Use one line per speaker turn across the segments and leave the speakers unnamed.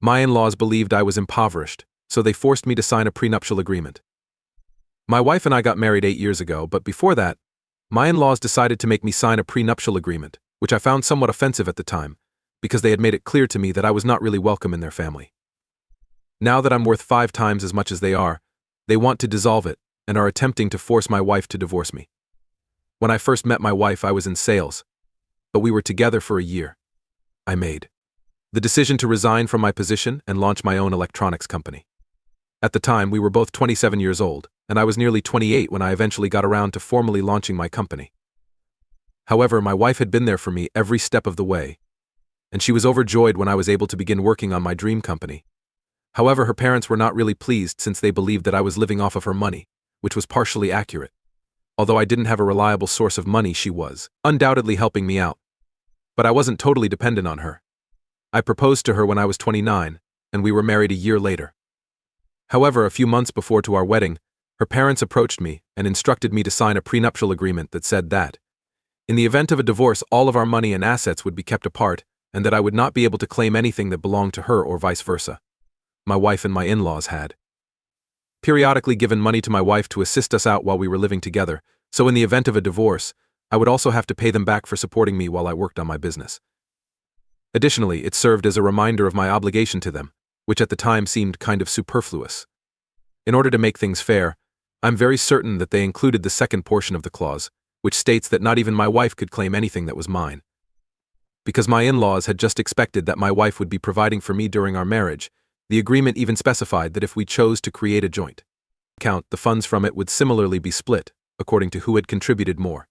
My in-laws believed I was impoverished, so they forced me to sign a prenuptial agreement. My wife and I got married 8 years ago, but before that, my in-laws decided to make me sign a prenuptial agreement, which I found somewhat offensive at the time, because they had made it clear to me that I was not really welcome in their family. Now that I'm worth 5 times as much as they want to dissolve it and are attempting to force my wife to divorce me. When I first met my wife, I was in sales, but we were together for a year. I made the decision to resign from my position and launch my own electronics company. At the time, we were both 27 years old, and I was nearly 28 when I eventually got around to formally launching my company. However, my wife had been there for me every step of the way, and she was overjoyed when I was able to begin working on my dream company. However, her parents were not really pleased since they believed that I was living off of her money, which was partially accurate. Although I didn't have a reliable source of money, she was undoubtedly helping me out. But I wasn't totally dependent on her. I proposed to her when I was 29, and we were married a year later. However, a few months before to our wedding, her parents approached me and instructed me to sign a prenuptial agreement that said that, in the event of a divorce, all of our money and assets would be kept apart, and that I would not be able to claim anything that belonged to her or vice versa. My wife and my in-laws had periodically given money to my wife to assist us out while we were living together, so in the event of a divorce, I would also have to pay them back for supporting me while I worked on my business. Additionally, it served as a reminder of my obligation to them, which at the time seemed kind of superfluous. In order to make things fair, I'm very certain that they included the second portion of the clause, which states that not even my wife could claim anything that was mine. Because my in-laws had just expected that my wife would be providing for me during our marriage, the agreement even specified that if we chose to create a joint account, the funds from it would similarly be split, according to who had contributed more.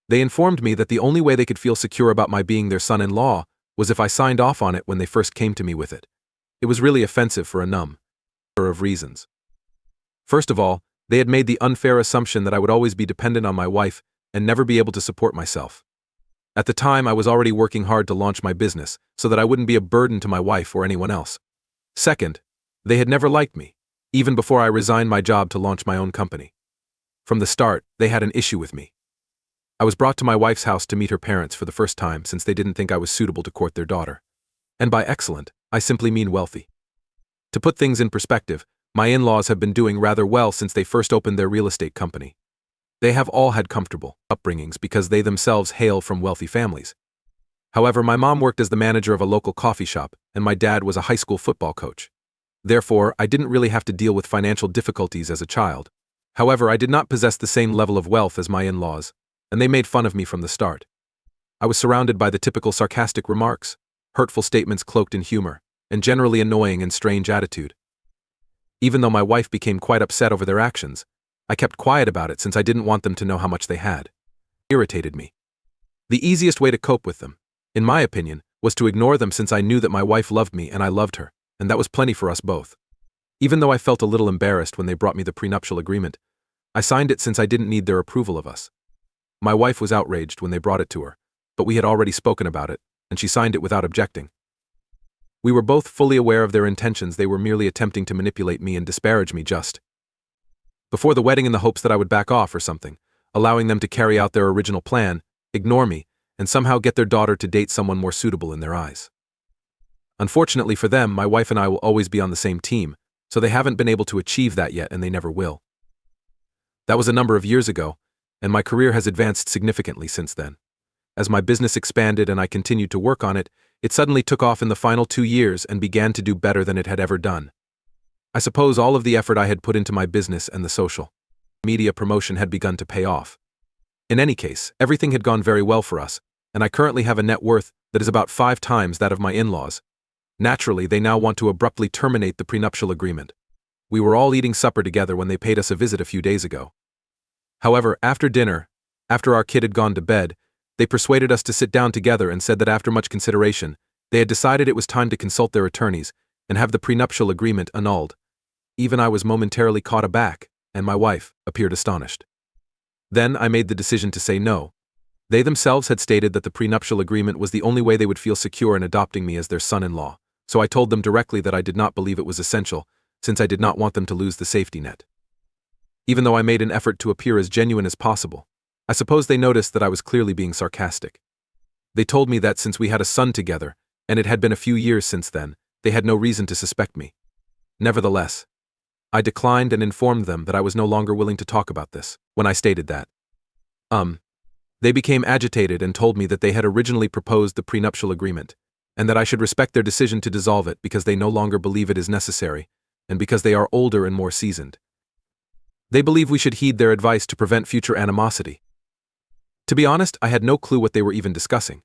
They informed me that the only way they could feel secure about my being their son-in-law was if I signed off on it when they first came to me with it. It was really offensive for a number of reasons. First of all, they had made the unfair assumption that I would always be dependent on my wife and never be able to support myself. At the time, I was already working hard to launch my business so that I wouldn't be a burden to my wife or anyone else. Second, they had never liked me, even before I resigned my job to launch my own company. From the start, they had an issue with me. I was brought to my wife's house to meet her parents for the first time since they didn't think I was suitable to court their daughter. And by excellent, I simply mean wealthy. To put things in perspective, my in-laws have been doing rather well since they first opened their real estate company. They have all had comfortable upbringings because they themselves hail from wealthy families. However, my mom worked as the manager of a local coffee shop, and my dad was a high school football coach. Therefore, I didn't really have to deal with financial difficulties as a child. However, I did not possess the same level of wealth as my in-laws, and they made fun of me from the start. I was surrounded by the typical sarcastic remarks, hurtful statements cloaked in humor, and generally annoying and strange attitude. Even though my wife became quite upset over their actions, I kept quiet about it since I didn't want them to know how much they had. It irritated me. The easiest way to cope with them, in my opinion, was to ignore them since I knew that my wife loved me and I loved her, and that was plenty for us both. Even though I felt a little embarrassed when they brought me the prenuptial agreement, I signed it since I didn't need their approval of us. My wife was outraged when they brought it to her, but we had already spoken about it, and she signed it without objecting. We were both fully aware of their intentions. They were merely attempting to manipulate me and disparage me just before the wedding in the hopes that I would back off or something, allowing them to carry out their original plan, ignore me, and somehow get their daughter to date someone more suitable in their eyes. Unfortunately for them, my wife and I will always be on the same team, so they haven't been able to achieve that yet and they never will. That was a number of years ago, and my career has advanced significantly since then. As my business expanded and I continued to work on it, it suddenly took off in the final 2 years and began to do better than it had ever done. I suppose all of the effort I had put into my business and the social media promotion had begun to pay off. In any case, everything had gone very well for us, and I currently have a net worth that is about 5 times that of my in-laws. Naturally, they now want to abruptly terminate the prenuptial agreement. We were all eating supper together when they paid us a visit a few days ago. However, after dinner, after our kid had gone to bed, they persuaded us to sit down together and said that after much consideration, they had decided it was time to consult their attorneys and have the prenuptial agreement annulled. Even I was momentarily caught aback, and my wife appeared astonished. Then I made the decision to say no. They themselves had stated that the prenuptial agreement was the only way they would feel secure in adopting me as their son-in-law, so I told them directly that I did not believe it was essential, since I did not want them to lose the safety net. Even though I made an effort to appear as genuine as possible, I suppose they noticed that I was clearly being sarcastic. They told me that since we had a son together, and it had been a few years since then, they had no reason to suspect me. Nevertheless, I declined and informed them that I was no longer willing to talk about this. When I stated that, they became agitated and told me that they had originally proposed the prenuptial agreement, and that I should respect their decision to dissolve it because they no longer believe it is necessary, and because they are older and more seasoned. They believe we should heed their advice to prevent future animosity. To be honest, I had no clue what they were even discussing,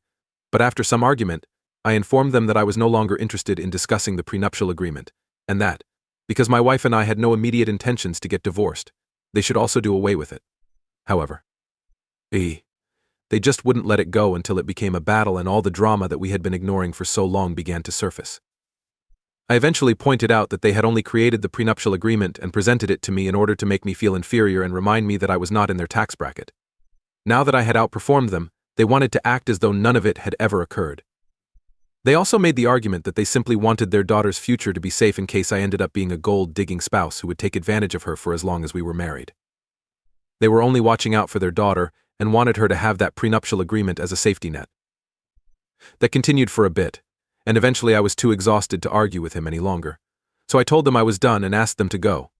but after some argument, I informed them that I was no longer interested in discussing the prenuptial agreement, and that, because my wife and I had no immediate intentions to get divorced, they should also do away with it. However, they just wouldn't let it go until it became a battle and all the drama that we had been ignoring for so long began to surface. I eventually pointed out that they had only created the prenuptial agreement and presented it to me in order to make me feel inferior and remind me that I was not in their tax bracket. Now that I had outperformed them, they wanted to act as though none of it had ever occurred. They also made the argument that they simply wanted their daughter's future to be safe in case I ended up being a gold-digging spouse who would take advantage of her for as long as we were married. They were only watching out for their daughter and wanted her to have that prenuptial agreement as a safety net. That continued for a bit, and eventually I was too exhausted to argue with him any longer, so I told them I was done and asked them to go.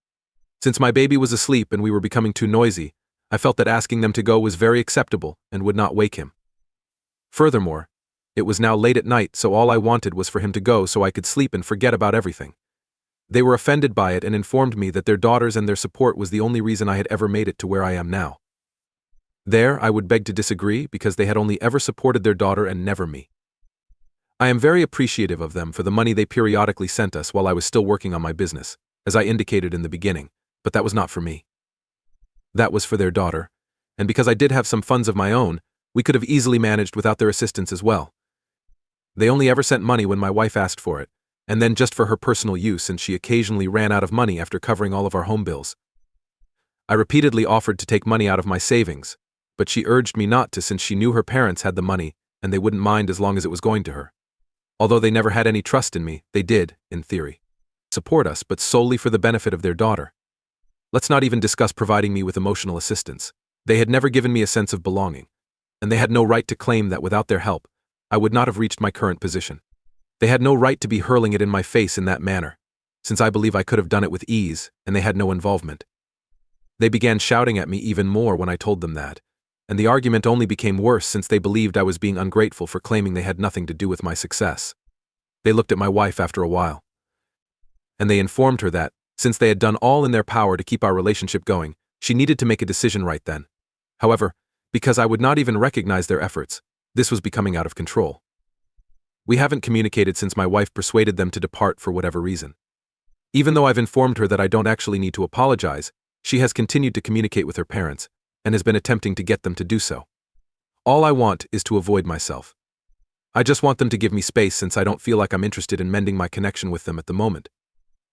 Since my baby was asleep and we were becoming too noisy, I felt that asking them to go was very acceptable and would not wake him. Furthermore, it was now late at night, so all I wanted was for him to go so I could sleep and forget about everything. They were offended by it and informed me that their daughters and their support was the only reason I had ever made it to where I am now. There, I would beg to disagree because they had only ever supported their daughter and never me. I am very appreciative of them for the money they periodically sent us while I was still working on my business, as I indicated in the beginning, but that was not for me. That was for their daughter, and because I did have some funds of my own, we could have easily managed without their assistance as well. They only ever sent money when my wife asked for it, and then just for her personal use, and she occasionally ran out of money after covering all of our home bills. I repeatedly offered to take money out of my savings, but she urged me not to since she knew her parents had the money and they wouldn't mind as long as it was going to her. Although they never had any trust in me, they did, in theory, support us, but solely for the benefit of their daughter. Let's not even discuss providing me with emotional assistance. They had never given me a sense of belonging, and they had no right to claim that without their help, I would not have reached my current position. They had no right to be hurling it in my face in that manner, since I believe I could have done it with ease, and they had no involvement. They began shouting at me even more when I told them that, and the argument only became worse since they believed I was being ungrateful for claiming they had nothing to do with my success. They looked at my wife after a while, and they informed her that, since they had done all in their power to keep our relationship going, she needed to make a decision right then. However, because I would not even recognize their efforts, this was becoming out of control. We haven't communicated since my wife persuaded them to depart for whatever reason. Even though I've informed her that I don't actually need to apologize, she has continued to communicate with her parents, and has been attempting to get them to do so. All I want is to avoid myself. I just want them to give me space since I don't feel like I'm interested in mending my connection with them at the moment.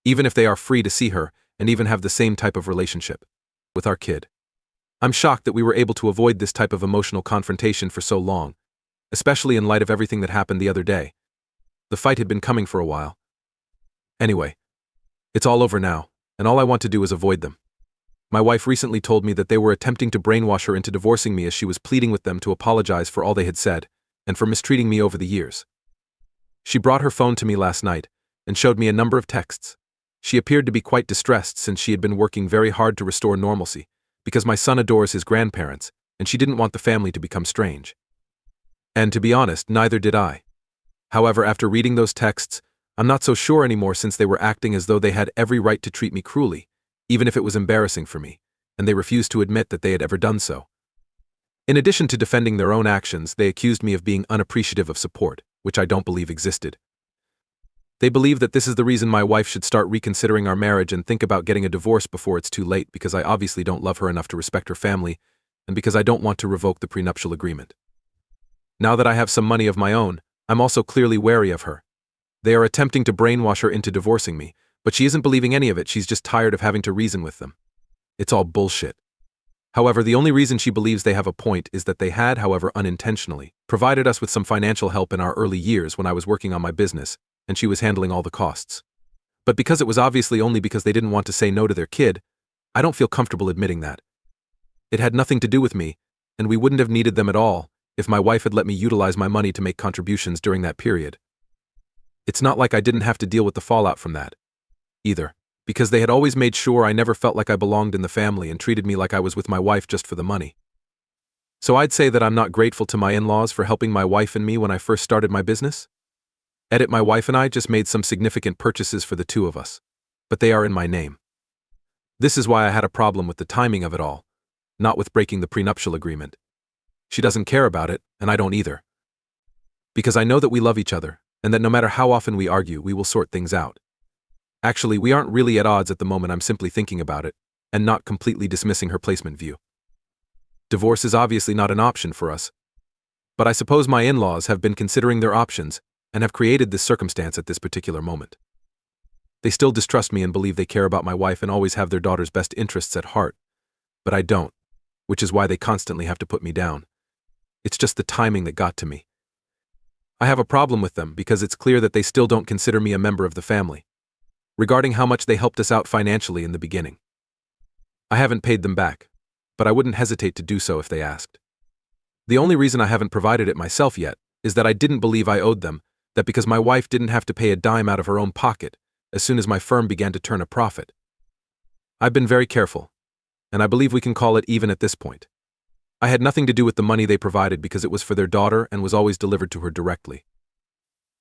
Even if they are free to see her and even have the same type of relationship with our kid. I'm shocked that we were able to avoid this type of emotional confrontation for so long, especially in light of everything that happened the other day. The fight had been coming for a while. Anyway, it's all over now, and all I want to do is avoid them. My wife recently told me that they were attempting to brainwash her into divorcing me as she was pleading with them to apologize for all they had said, and for mistreating me over the years. She brought her phone to me last night, and showed me a number of texts. She appeared to be quite distressed since she had been working very hard to restore normalcy, because my son adores his grandparents, and she didn't want the family to become strange. And to be honest, neither did I. However, after reading those texts, I'm not so sure anymore since they were acting as though they had every right to treat me cruelly, even if it was embarrassing for me, and they refused to admit that they had ever done so. In addition to defending their own actions, they accused me of being unappreciative of support, which I don't believe existed. They believe that this is the reason my wife should start reconsidering our marriage and think about getting a divorce before it's too late, because I obviously don't love her enough to respect her family, and because I don't want to revoke the prenuptial agreement. Now that I have some money of my own, I'm also clearly wary of her. They are attempting to brainwash her into divorcing me, but she isn't believing any of it. She's just tired of having to reason with them. It's all bullshit. However, the only reason she believes they have a point is that they had, however unintentionally, provided us with some financial help in our early years when I was working on my business, and she was handling all the costs. But because it was obviously only because they didn't want to say no to their kid, I don't feel comfortable admitting that. It had nothing to do with me, and we wouldn't have needed them at all if my wife had let me utilize my money to make contributions during that period. It's not like I didn't have to deal with the fallout from that, either, because they had always made sure I never felt like I belonged in the family and treated me like I was with my wife just for the money. So I'd say that I'm not grateful to my in-laws for helping my wife and me when I first started my business. My wife and I just made some significant purchases for the two of us, but they are in my name. This is why I had a problem with the timing of it all, not with breaking the prenuptial agreement. She doesn't care about it, and I don't either. Because I know that we love each other, and that no matter how often we argue, we will sort things out. Actually, we aren't really at odds at the moment. I'm simply thinking about it, and not completely dismissing her placement view. Divorce is obviously not an option for us, but I suppose my in-laws have been considering their options and have created this circumstance at this particular moment. They still distrust me and believe they care about my wife and always have their daughter's best interests at heart, but I don't, which is why they constantly have to put me down. It's just the timing that got to me. I have a problem with them because it's clear that they still don't consider me a member of the family. Regarding how much they helped us out financially in the beginning, I haven't paid them back, but I wouldn't hesitate to do so if they asked. The only reason I haven't provided it myself yet is that I didn't believe I owed them, that because my wife didn't have to pay a dime out of her own pocket as soon as my firm began to turn a profit. I've been very careful, and I believe we can call it even at this point. I had nothing to do with the money they provided because it was for their daughter and was always delivered to her directly.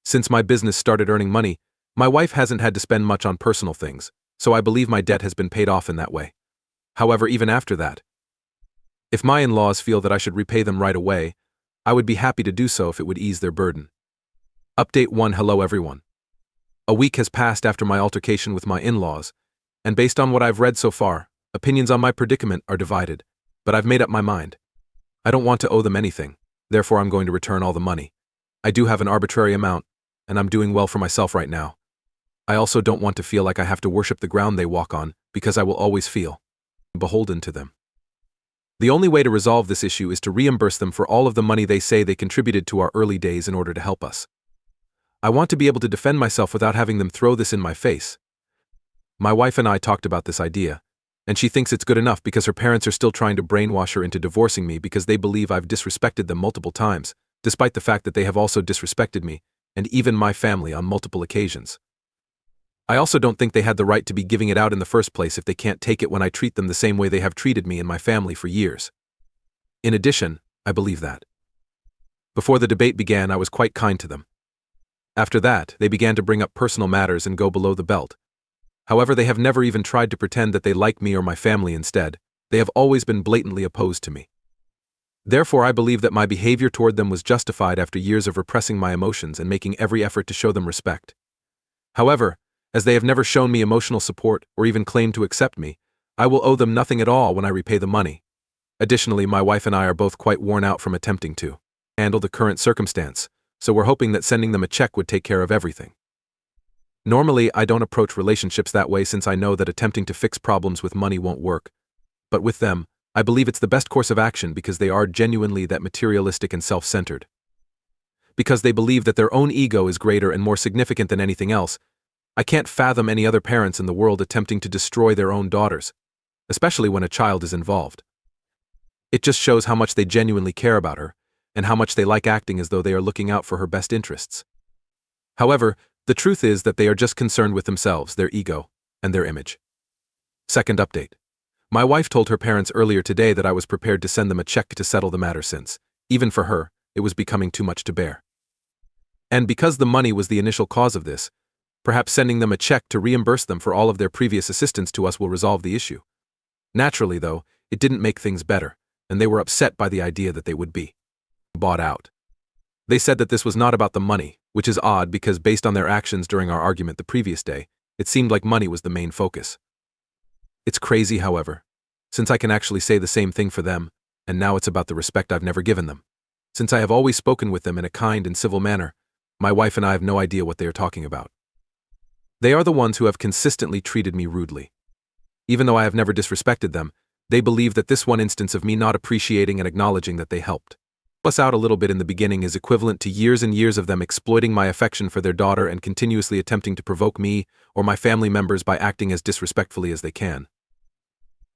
Since my business started earning money, my wife hasn't had to spend much on personal things, so I believe my debt has been paid off in that way. However, even after that, if my in-laws feel that I should repay them right away, I would be happy to do so if it would ease their burden. Update 1. Hello everyone. A week has passed after my altercation with my in-laws, and based on what I've read so far, opinions on my predicament are divided, but I've made up my mind. I don't want to owe them anything, therefore I'm going to return all the money. I do have an arbitrary amount, and I'm doing well for myself right now. I also don't want to feel like I have to worship the ground they walk on, because I will always feel beholden to them. The only way to resolve this issue is to reimburse them for all of the money they say they contributed to our early days in order to help us. I want to be able to defend myself without having them throw this in my face. My wife and I talked about this idea, and she thinks it's good enough because her parents are still trying to brainwash her into divorcing me because they believe I've disrespected them multiple times, despite the fact that they have also disrespected me, and even my family on multiple occasions. I also don't think they had the right to be giving it out in the first place if they can't take it when I treat them the same way they have treated me and my family for years. In addition, I believe that before the debate began, I was quite kind to them. After that, they began to bring up personal matters and go below the belt. However, they have never even tried to pretend that they like me or my family. Instead, they have always been blatantly opposed to me. Therefore, I believe that my behavior toward them was justified after years of repressing my emotions and making every effort to show them respect. However, as they have never shown me emotional support or even claimed to accept me, I will owe them nothing at all when I repay the money. Additionally, my wife and I are both quite worn out from attempting to handle the current circumstance, so we're hoping that sending them a check would take care of everything. Normally, I don't approach relationships that way since I know that attempting to fix problems with money won't work. But with them, I believe it's the best course of action because they are genuinely that materialistic and self-centered. Because they believe that their own ego is greater and more significant than anything else, I can't fathom any other parents in the world attempting to destroy their own daughters, especially when a child is involved. It just shows how much they genuinely care about her, and how much they like acting as though they are looking out for her best interests. However, the truth is that they are just concerned with themselves, their ego, and their image. Second update. My wife told her parents earlier today that I was prepared to send them a check to settle the matter since, even for her, it was becoming too much to bear. And because the money was the initial cause of this, perhaps sending them a check to reimburse them for all of their previous assistance to us will resolve the issue. Naturally, though, it didn't make things better, and they were upset by the idea that they would be bought out. They said that this was not about the money, which is odd because based on their actions during our argument the previous day, it seemed like money was the main focus. It's crazy, however, since I can actually say the same thing for them, and now it's about the respect I've never given them. Since I have always spoken with them in a kind and civil manner, my wife and I have no idea what they are talking about. They are the ones who have consistently treated me rudely. Even though I have never disrespected them, they believe that this one instance of me not appreciating and acknowledging that they helped us out a little bit in the beginning is equivalent to years and years of them exploiting my affection for their daughter and continuously attempting to provoke me or my family members by acting as disrespectfully as they can.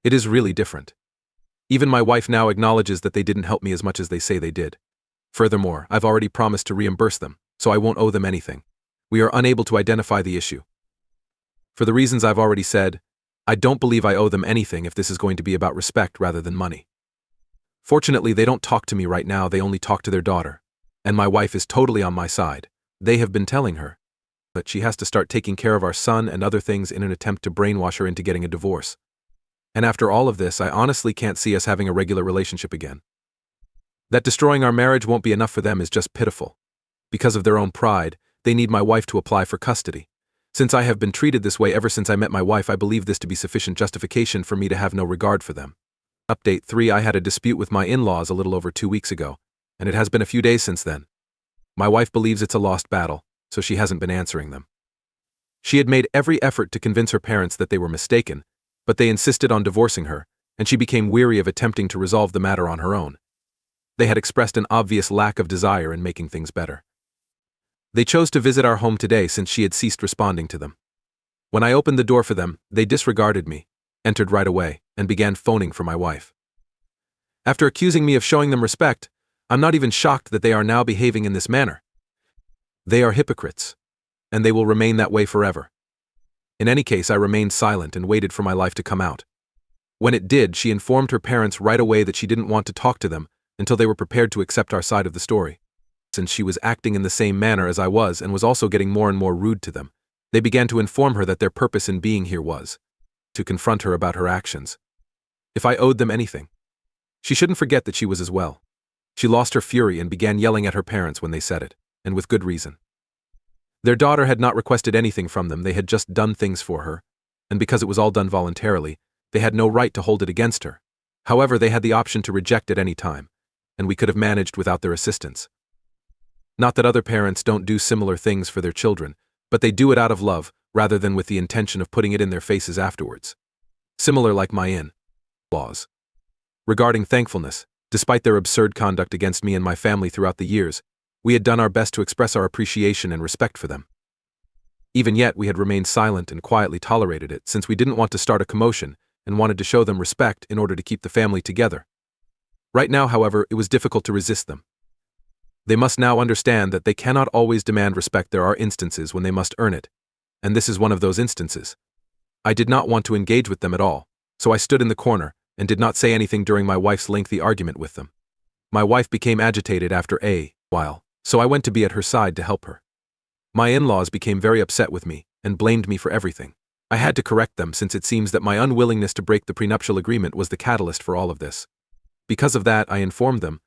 It is really different. Even my wife now acknowledges that they didn't help me as much as they say they did. Furthermore, I've already promised to reimburse them, so I won't owe them anything. We are unable to identify the issue. For the reasons I've already said, I don't believe I owe them anything if this is going to be about respect rather than money. Fortunately, they don't talk to me right now, they only talk to their daughter. And my wife is totally on my side. They have been telling her that she has to start taking care of our son and other things in an attempt to brainwash her into getting a divorce. And after all of this, I honestly can't see us having a regular relationship again. That destroying our marriage won't be enough for them is just pitiful. Because of their own pride, they need my wife to apply for custody. Since I have been treated this way ever since I met my wife, I believe this to be sufficient justification for me to have no regard for them. Update 3: I had a dispute with my in-laws a little over 2 weeks ago, and it has been a few days since then. My wife believes it's a lost battle, so she hasn't been answering them. She had made every effort to convince her parents that they were mistaken, but they insisted on divorcing her, and she became weary of attempting to resolve the matter on her own. They had expressed an obvious lack of desire in making things better. They chose to visit our home today since she had ceased responding to them. When I opened the door for them, they disregarded me, entered right away, and began phoning for my wife. After accusing me of showing them respect, I'm not even shocked that they are now behaving in this manner. They are hypocrites, and they will remain that way forever. In any case, I remained silent and waited for my life to come out. When it did, she informed her parents right away that she didn't want to talk to them until they were prepared to accept our side of the story. Since she was acting in the same manner as I was and was also getting more and more rude to them, they began to inform her that their purpose in being here was to confront her about her actions. If I owed them anything, she shouldn't forget that she was as well. She lost her fury and began yelling at her parents when they said it, and with good reason. Their daughter had not requested anything from them, they had just done things for her, and because it was all done voluntarily, they had no right to hold it against her. However, they had the option to reject at any time, and we could have managed without their assistance. Not that other parents don't do similar things for their children, but they do it out of love, rather than with the intention of putting it in their faces afterwards. Similar like my in-laws. Regarding thankfulness, despite their absurd conduct against me and my family throughout the years, we had done our best to express our appreciation and respect for them. Even yet, we had remained silent and quietly tolerated it since we didn't want to start a commotion and wanted to show them respect in order to keep the family together. Right now, however, it was difficult to resist them. They must now understand that they cannot always demand respect. There are instances when they must earn it, and this is one of those instances. I did not want to engage with them at all, so I stood in the corner and did not say anything during my wife's lengthy argument with them. My wife became agitated after a while, so I went to be at her side to help her. My in-laws became very upset with me and blamed me for everything. I had to correct them since it seems that my unwillingness to break the prenuptial agreement was the catalyst for all of this. Because of that, I informed them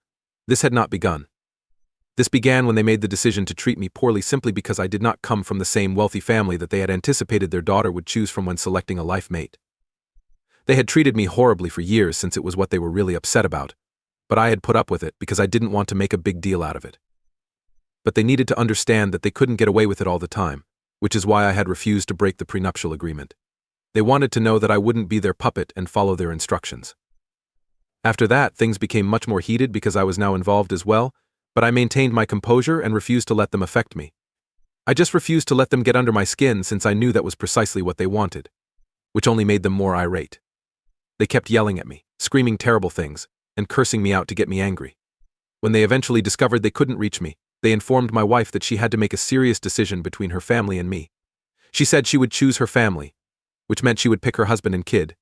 this had not begun. This began when they made the decision to treat me poorly simply because I did not come from the same wealthy family that they had anticipated their daughter would choose from when selecting a life mate. They had treated me horribly for years since it was what they were really upset about, but I had put up with it because I didn't want to make a big deal out of it. But they needed to understand that they couldn't get away with it all the time, which is why I had refused to break the prenuptial agreement. They wanted to know that I wouldn't be their puppet and follow their instructions. After that, things became much more heated because I was now involved as well, but I maintained my composure and refused to let them affect me. I just refused to let them get under my skin since I knew that was precisely what they wanted, which only made them more irate. They kept yelling at me, screaming terrible things, and cursing me out to get me angry. When they eventually discovered they couldn't reach me, they informed my wife that she had to make a serious decision between her family and me. She said she would choose her family, which meant she would pick her husband and kid.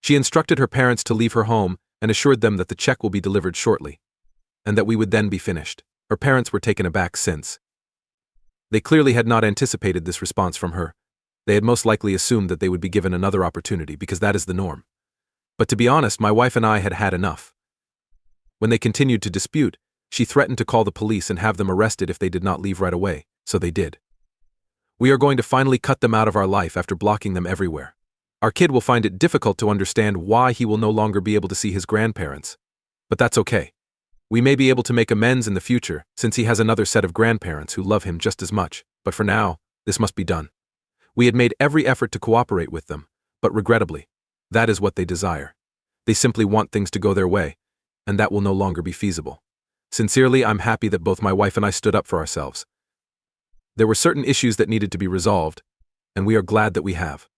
She instructed her parents to leave her home and assured them that the check will be delivered shortly, and that we would then be finished. Her parents were taken aback since they clearly had not anticipated this response from her. They had most likely assumed that they would be given another opportunity because that is the norm. But to be honest, my wife and I had had enough. When they continued to dispute, she threatened to call the police and have them arrested if they did not leave right away, so they did. We are going to finally cut them out of our life after blocking them everywhere. Our kid will find it difficult to understand why he will no longer be able to see his grandparents. But that's okay. We may be able to make amends in the future, since he has another set of grandparents who love him just as much, but for now, this must be done. We had made every effort to cooperate with them, but regrettably, that is what they desire. They simply want things to go their way, and that will no longer be feasible. Sincerely, I'm happy that both my wife and I stood up for ourselves. There were certain issues that needed to be resolved, and we are glad that we have.